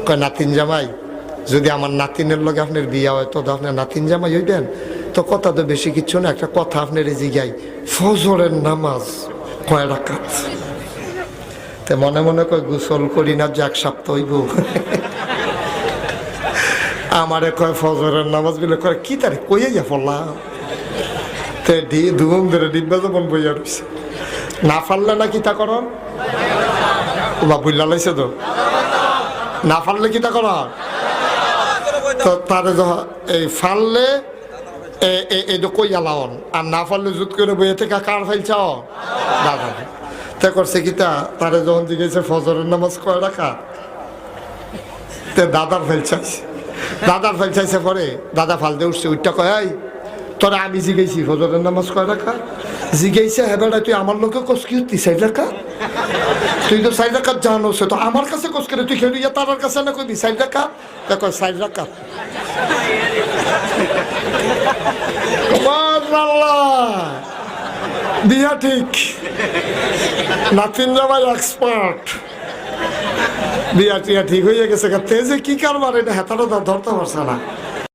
কয় নাতিন জামাই যদি আমার নাতিনের লগে আপনার বিয়া হয় তো আপনার নাতিন জামাই হইবেন? তো কথা তো বেশি কিছু না, একটা কথা আপনার জিগাই, ফজরের নামাজ কয় রাকাত? তে মনে মনে কয় গোসল করি না যে 1 সপ্তাহ হইব। আমারে কয় ফজরের নামাজ বলে কয় কি তারিখ কইয়া যা পড়লাম। তে ধুম ধরে ডিব্বা যখন বইয়া রয়েছে, না পারলে না কিতা করন বা বুঝলা লাইছে তো, না পারলে কিতা কর তো তারে এই ফাললে এটা কইয়া লাওন, আর না পারলে জুত করে বইয়ে থেকে কার ফাইলছাও দাদা। তে করছে কিতা, তারে যখন জিজ্ঞেসে ফজরের নামাজ কয় রাকাত, তে দাদার ফেলছাইছে। দাদার ফেলছাইছে পরে দাদা ফাল দিয়ে উঠছে, উঠটা কয় তোরা আমি জিগাইছি ফজরের নামাজ কয় রাকাত? জিগাইছে হেবেটা তুই আমার লোকে কস কি হতি 4 রাকাত? তুই তো 4 রাকাত জানো, সে তো আমার কাছে কস করে তুই খেলিয়া তার কাছে না কইবি 4 রাকাত? কয় 4 রাকাত। বিয়া ঠিক, নাতিন জামাই এক্সপার্ট, বিয়া টিয়া ঠিক হয়ে গেছে। তেজে কি কারবার এটা হেতাটা ধরতে পারছে না।